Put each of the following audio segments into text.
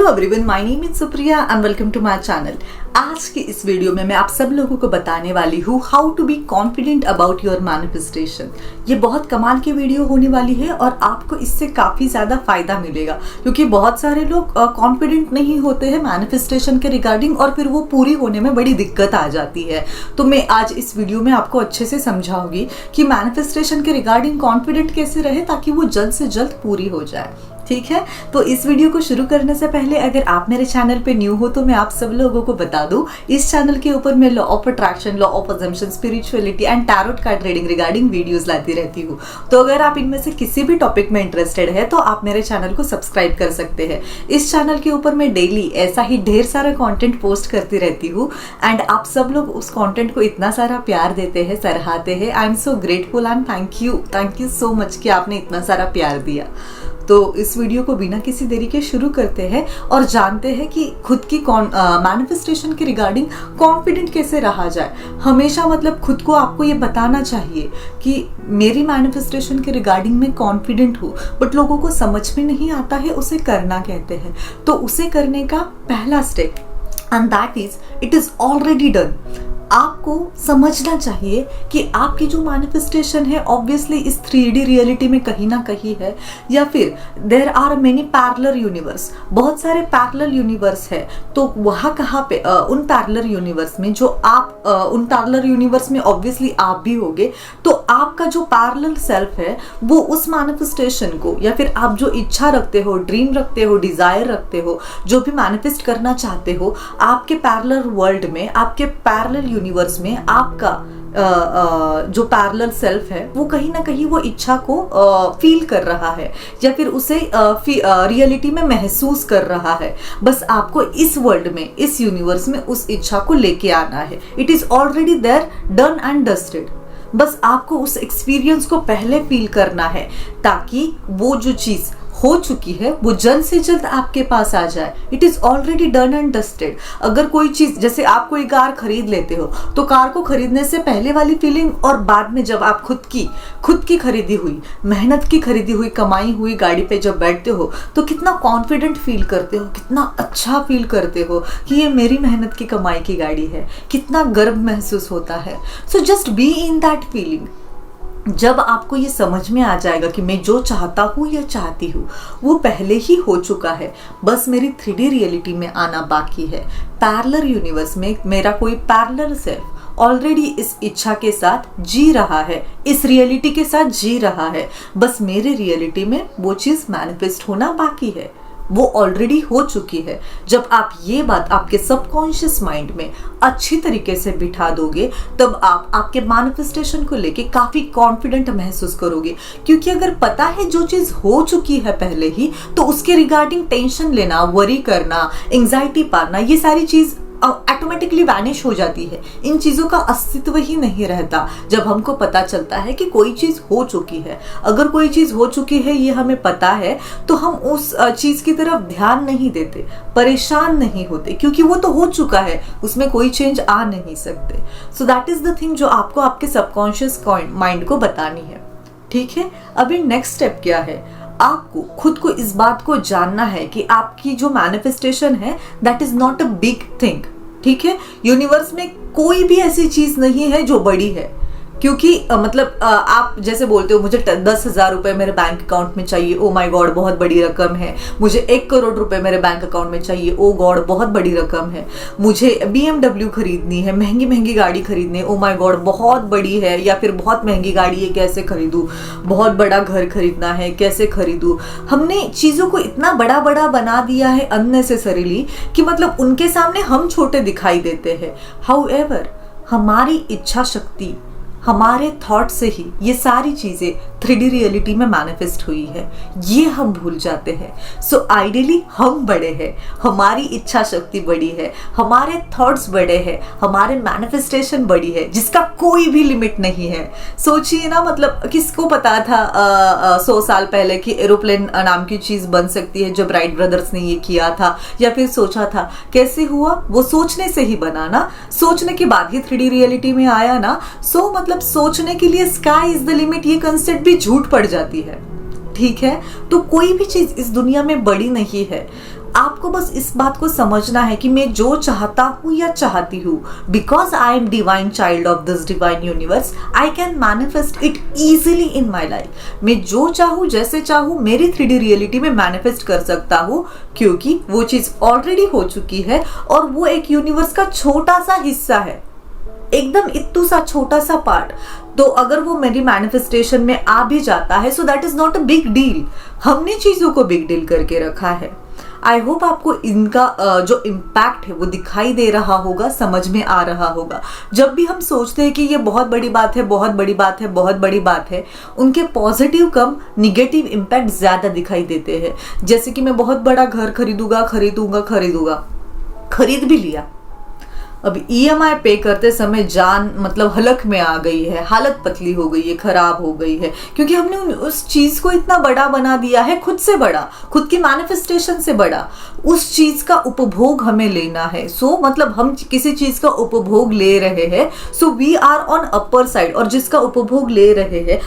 Hello everyone, my name is Supriya and welcome to my channel. आज की इस video में मैं आप सब लोगों को बताने वाली हूँ how to be confident about your manifestation. ये बहुत कमाल की वीडियो होने वाली है और आपको इससे काफ़ी ज़्यादा फायदा मिलेगा, क्योंकि बहुत सारे लोग कॉन्फिडेंट नहीं होते हैं मैनिफेस्टेशन के रिगार्डिंग और फिर वो पूरी होने में बड़ी दिक्कत आ जाती है। तो मैं आज इस वीडियो में आपको अच्छे से समझाऊंगी कि मैनिफेस्टेशन के रिगार्डिंग कॉन्फिडेंट कैसे रहे ताकि वो जल्द से जल्द पूरी हो जाए। ठीक है, तो इस वीडियो को शुरू करने से पहले अगर आप मेरे चैनल पे न्यू हो तो मैं आप सब लोगों को बता दूं, इस चैनल के ऊपर मैं law of attraction, law of assumption, spirituality and tarot card reading regarding videos लाती रहती हूँ। तो अगर आप इनमें से किसी भी टॉपिक में इंटरेस्टेड है तो आप मेरे चैनल को सब्सक्राइब कर सकते हैं। इस चैनल के ऊपर मैं डेली ऐसा ही ढेर सारा कॉन्टेंट पोस्ट करती रहती हूँ एंड आप सब लोग उस कॉन्टेंट को इतना सारा प्यार देते हैं, सराहते हैं। I am so grateful and thank you so much कि आपने इतना सारा प्यार दिया। तो इस वीडियो को बिना किसी देरी के शुरू करते हैं और जानते हैं कि खुद की मैनिफेस्टेशन के रिगार्डिंग कॉन्फिडेंट कैसे रहा जाए। हमेशा मतलब खुद को आपको ये बताना चाहिए कि मेरी मैनिफेस्टेशन के रिगार्डिंग मैं कॉन्फिडेंट हूँ, बट लोगों को समझ में नहीं आता है उसे करना कहते हैं। तो उसे करने का पहला step and that is it is already done. आपको समझना चाहिए कि आपकी जो मैनिफेस्टेशन है ऑब्वियसली इस 3D रियलिटी में कहीं ना कहीं है, या फिर there are many parallel universe, बहुत सारे पैरेलल यूनिवर्स है। तो वहाँ कहाँ पे उन पैरेलल यूनिवर्स में जो आप उन पैरेलल यूनिवर्स में ऑब्वियसली आप भी होगे। तो आपका जो पैरेलल सेल्फ है वो उस मैनिफेस्टेशन को, या फिर आप जो इच्छा रखते हो, ड्रीम रखते हो, डिजायर रखते हो, जो भी मैनिफेस्ट करना चाहते हो, आपके पैरेलल वर्ल्ड में, आपके पैरेलल यूनिवर्स में आपका जो पैरेलल सेल्फ है वो कहीं ना कहीं वो इच्छा को फील कर रहा है, या फिर उसे रियलिटी में महसूस कर रहा है। बस आपको इस वर्ल्ड में, इस यूनिवर्स में उस इच्छा को लेके आना है। It is already there, done and dusted. बस आपको उस एक्सपीरियंस को पहले फील करना है ताकि वो जो चीज हो चुकी है वो जल्द से जल्द आपके पास आ जाए। It is already done and dusted. अगर कोई चीज, जैसे आप कोई कार खरीद लेते हो तो कार को खरीदने से पहले वाली फीलिंग और बाद में जब आप खुद की खरीदी हुई, मेहनत की खरीदी हुई, कमाई हुई गाड़ी पे जब बैठते हो तो कितना कॉन्फिडेंट फील करते हो, कितना अच्छा फील करते हो कि ये मेरी मेहनत की कमाई की गाड़ी है, कितना गर्व महसूस होता है। So just be in that feeling. जब आपको ये समझ में आ जाएगा कि मैं जो चाहता हूँ या चाहती हूँ वो पहले ही हो चुका है, बस मेरी 3D रियलिटी में आना बाकी है। पैरेलल यूनिवर्स में मेरा कोई पैरेलल सेल्फ ऑलरेडी इस इच्छा के साथ जी रहा है, इस रियलिटी के साथ जी रहा है। बस मेरे रियलिटी में वो चीज़ मैनिफेस्ट होना बाकी है, वो ऑलरेडी हो चुकी है। जब आप ये बात आपके सबकॉन्शियस माइंड में अच्छी तरीके से बिठा दोगे तब आप आपके मैनिफेस्टेशन को लेके काफी कॉन्फिडेंट महसूस करोगे, क्योंकि अगर पता है जो चीज हो चुकी है पहले ही तो उसके रिगार्डिंग टेंशन लेना, वरी करना, एंजाइटी पाना, ये सारी चीज ऑटोमेटिकली वैनिश हो जाती है। इन चीज़ों का अस्तित्व ही नहीं रहता जब हमको पता चलता है कि कोई चीज़ हो चुकी है। अगर कोई चीज़ हो चुकी है ये हमें पता है तो हम उस चीज़ की तरफ ध्यान नहीं देते, परेशान नहीं होते, क्योंकि वो तो हो चुका है, उसमें कोई चेंज आ नहीं सकते। So that is the thing जो आपको आपके सबकॉन्शियस माइंड को बतानी है। ठीक है, अभी नेक्स्ट स्टेप क्या है? आपको खुद को इस बात को जानना है कि आपकी जो मैनिफेस्टेशन है that is not a big thing. ठीक है, यूनिवर्स में कोई भी ऐसी चीज नहीं है जो बड़ी है, क्योंकि मतलब आप जैसे बोलते हो मुझे 10,000 रुपए मेरे बैंक अकाउंट में चाहिए, ओ माय गॉड बहुत बड़ी रकम है। मुझे 1 करोड़ रुपए मेरे बैंक अकाउंट में चाहिए, ओ गॉड बहुत बड़ी रकम है। मुझे BMW खरीदनी है, महंगी महंगी गाड़ी खरीदनी है, ओ माय गॉड बहुत बड़ी है, या फिर बहुत महंगी गाड़ी है कैसे खरीदूं, बहुत बड़ा घर खरीदना है कैसे खरीदूं। हमने चीजों को इतना बड़ा बड़ा बना दिया है अननेसेसरीली कि मतलब उनके सामने हम छोटे दिखाई देते हैं। हाउएवर हमारी इच्छा शक्ति, हमारे थॉट से ही ये सारी चीजें 3D रियलिटी में मैनिफेस्ट हुई है, ये हम भूल जाते हैं। सो आइडियली हम बड़े हैं, हमारी इच्छा शक्ति बड़ी है, हमारे थॉट्स बड़े हैं, हमारे मैनिफेस्टेशन बड़ी है जिसका कोई भी लिमिट नहीं है। सोचिए ना, मतलब किसको पता था 100 साल पहले कि एरोप्लेन नाम की चीज बन सकती है जब राइट ब्रदर्स ने ये किया था या फिर सोचा था? कैसे हुआ? वो सोचने से ही बना ना, सोचने के बाद ही 3D रियलिटी में आया ना। सो मतलब सोचने के लिए स्काई इज द लिमिट ये कंसेप्ट भी झूठ पड़ जाती है। ठीक है, तो कोई भी चीज इस दुनिया में बड़ी नहीं है। आपको बस इस बात को समझना है कि मैं जो चाहता हूँ या चाहती हूँ, because I am divine child of this divine universe, I can manifest it easily in my life. मैं जो चाहूँ जैसे चाहूँ मेरी 3D रियलिटी में मैनिफेस्ट कर सकता हूँ, क्योंकि वो चीज ऑलरेडी हो चुकी है और वो एक यूनिवर्स का छोटा सा हिस्सा है, एकदम इत्तू सा छोटा सा पार्ट। तो अगर वो मेरी मैनिफेस्टेशन में आ भी जाता है, so that is not a big deal. हमने चीजों को बिग डील करके रखा है। आई होप आपको इनका जो इम्पैक्ट है वो दिखाई दे रहा होगा, समझ में आ रहा होगा। जब भी हम सोचते हैं कि ये बहुत बड़ी बात है, बहुत बड़ी बात है, बहुत बड़ी बात है, उनके पॉजिटिव कम निगेटिव इम्पैक्ट ज्यादा दिखाई देते हैं। जैसे कि मैं बहुत बड़ा घर खरीदूंगा, खरीद भी लिया, अब EMI पे करते समय जान मतलब हलक में आ गई है, हालत पतली हो गई है, खराब हो गई है, क्योंकि हमने उस चीज को इतना बड़ा बना दिया है, खुद से बड़ा, खुद की मैनिफेस्टेशन से बड़ा। उस चीज का उपभोग हमें लेना है। सो मतलब हम किसी चीज का उपभोग ले रहे हैं, so we are on upper side, और जिसका उपभोग ले रहे हैं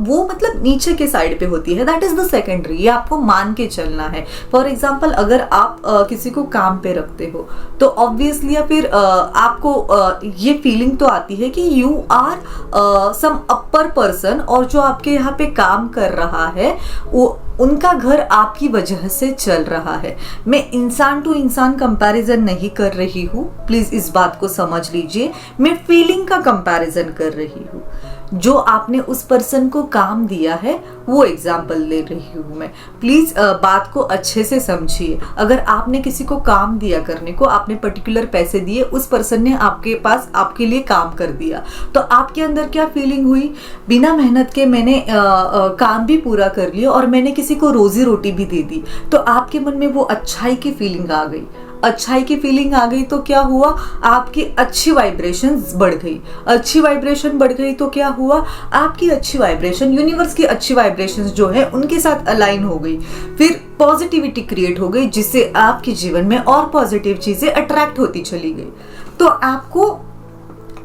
वो मतलब नीचे के साइड पे होती है, दैट इज द सेकेंडरी। ये आपको मान के चलना है। फॉर एग्जाम्पल, अगर आप किसी को काम पे रखते हो तो ऑब्वियसली या फिर आपको ये फीलिंग तो आती है कि you are some upper person, और जो आपके यहाँ पे काम कर रहा है वो उनका घर आपकी वजह से चल रहा है। मैं इंसान टू इंसान कंपैरिजन नहीं कर रही हूँ, प्लीज इस बात को समझ लीजिए। मैं फीलिंग का कंपैरिजन कर रही हूँ। जो आपने उस पर्सन को काम दिया है वो एग्जाम्पल ले रही हूँ मैं। प्लीज बात को अच्छे से समझिए। अगर आपने किसी को काम दिया करने को, आपने पर्टिकुलर पैसे दिए, उस पर्सन ने आपके पास आपके लिए काम कर दिया, तो आपके अंदर क्या फीलिंग हुई? बिना मेहनत के मैंने काम भी पूरा कर लिया और मैंने किसी को रोजी रोटी भी दे दी, तो आपके मन में वो अच्छाई की फीलिंग आ गई। अच्छाई की फीलिंग आ गई तो क्या हुआ? आपकी अच्छी वाइब्रेशंस बढ़ गई। अच्छी वाइब्रेशन बढ़ गई तो क्या हुआ? आपकी अच्छी वाइब्रेशन यूनिवर्स की अच्छी वाइब्रेशंस जो है उनके साथ अलाइन हो गई। फिर पॉजिटिविटी क्रिएट हो गई, जिससे आपके जीवन में और पॉजिटिव चीजें अट्रैक्ट होती चली गई। तो आपको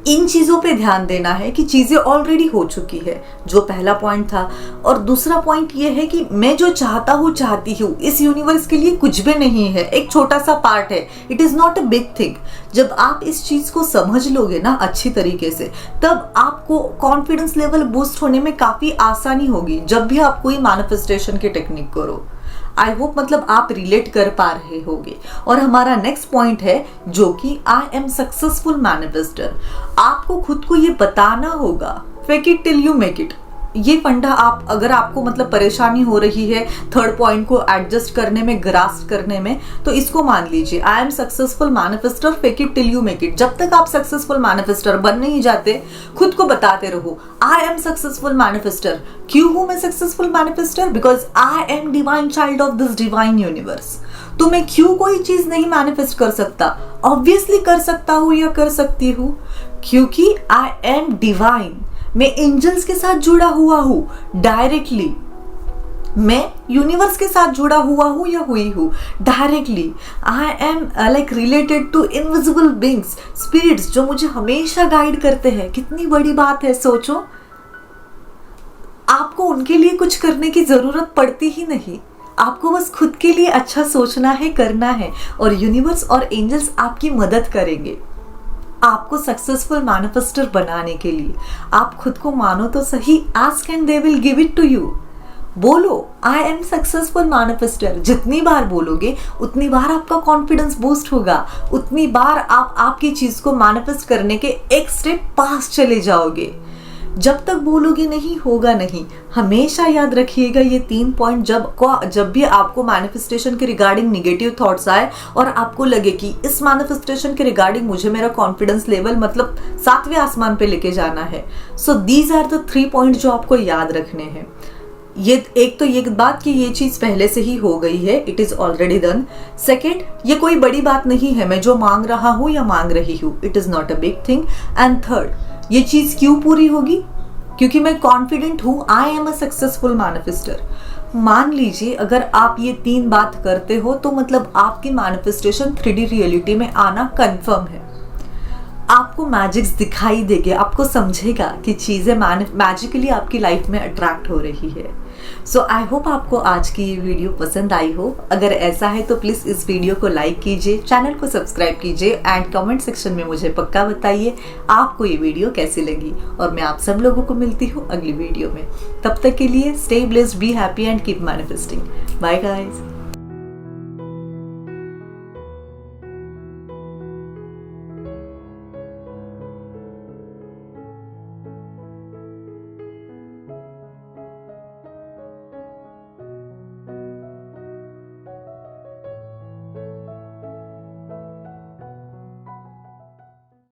इन चीजों पे ध्यान देना है कि चीजें ऑलरेडी हो चुकी है, जो पहला पॉइंट था। और दूसरा पॉइंट ये है कि मैं जो चाहता हूँ चाहती हूँ इस यूनिवर्स के लिए कुछ भी नहीं है, एक छोटा सा पार्ट है। It is not a big thing. जब आप इस चीज को समझ लोगे ना अच्छी तरीके से, तब आपको कॉन्फिडेंस लेवल बूस्ट होने में काफी आसानी होगी जब भी आप कोई मैनिफेस्टेशन की टेक्निक करो। आई होप मतलब आप रिलेट कर पा रहे होंगे। और हमारा नेक्स्ट पॉइंट है जो कि आई एम सक्सेसफुल मैनिफेस्टर। आपको खुद को ये बताना होगा, fake it till you make it. ये फंडा आप, अगर आपको मतलब परेशानी हो रही है थर्ड पॉइंट को एडजस्ट करने में, ग्रास्प करने में, तो इसको मान लीजिए, I am successful manifester, fake it till you make it. जब तक आप सक्सेसफुल मैनिफेस्टर बन नहीं जाते, खुद को बताते रहो आई एम सक्सेसफुल मैनिफेस्टर। क्यों हूं मैं successful manifester? Because I am divine child of this divine universe. तो मैं क्यों कोई चीज नहीं मैनिफेस्ट कर सकता? ऑब्वियसली कर सकता हूं या कर सकती हूं, क्योंकि आई एम डिवाइन। मैं एंजल्स के साथ जुड़ा हुआ हूं डायरेक्टली। मैं यूनिवर्स के साथ जुड़ा हुआ हूं या हुई हूं directly. I am like related to invisible beings, spirits, जो मुझे हमेशा गाइड करते हैं। कितनी बड़ी बात है, सोचो। आपको उनके लिए कुछ करने की जरूरत पड़ती ही नहीं। आपको बस खुद के लिए अच्छा सोचना है, करना है, और यूनिवर्स और एंजल्स आपकी मदद करेंगे आपको सक्सेसफुल मैनिफेस्टर बनाने के लिए। आप खुद को मानो तो सही, ask and they will give it to you. बोलो आई एम सक्सेसफुल मैनिफेस्टर। जितनी बार बोलोगे उतनी बार आपका कॉन्फिडेंस बूस्ट होगा, उतनी बार आप आपकी चीज को मैनिफेस्ट करने के एक स्टेप पास चले जाओगे। जब तक बोलोगे नहीं होगा नहीं। हमेशा याद रखिएगा ये 3 पॉइंट। जब भी आपको मैनिफेस्टेशन के रिगार्डिंग नेगेटिव थॉट्स आए और आपको लगे कि इस मैनिफेस्टेशन के रिगार्डिंग मुझे मेरा कॉन्फिडेंस लेवल मतलब 7वें आसमान पे लेके जाना है, so these are the 3 point जो आपको याद रखने हैं। ये एक तो ये बात कि ये चीज पहले से ही हो गई है, it is already done. Second, ये कोई बड़ी बात नहीं है, मैं जो मांग रहा हूं या मांग रही हूं, it is not a big thing. And third, ये चीज क्यों पूरी होगी? क्योंकि मैं कॉन्फिडेंट हूं, I am a successful manifester. मान लीजिए अगर आप ये 3 बात करते हो तो मतलब आपकी मैनिफेस्टेशन 3D रियलिटी में आना कंफर्म है। आपको मैजिक्स दिखाई देंगे, आपको समझेगा कि चीज़ें मैजिकली आपकी लाइफ में अट्रैक्ट हो रही है। सो आई होप आपको आज की ये वीडियो पसंद आई हो। अगर ऐसा है तो प्लीज़ इस वीडियो को लाइक कीजिए, चैनल को सब्सक्राइब कीजिए एंड कमेंट सेक्शन में मुझे पक्का बताइए आपको ये वीडियो कैसी लगी। और मैं आप सब लोगों को मिलती हूँ अगली वीडियो में। तब तक के लिए stay blessed, be happy and keep manifesting. Bye guys.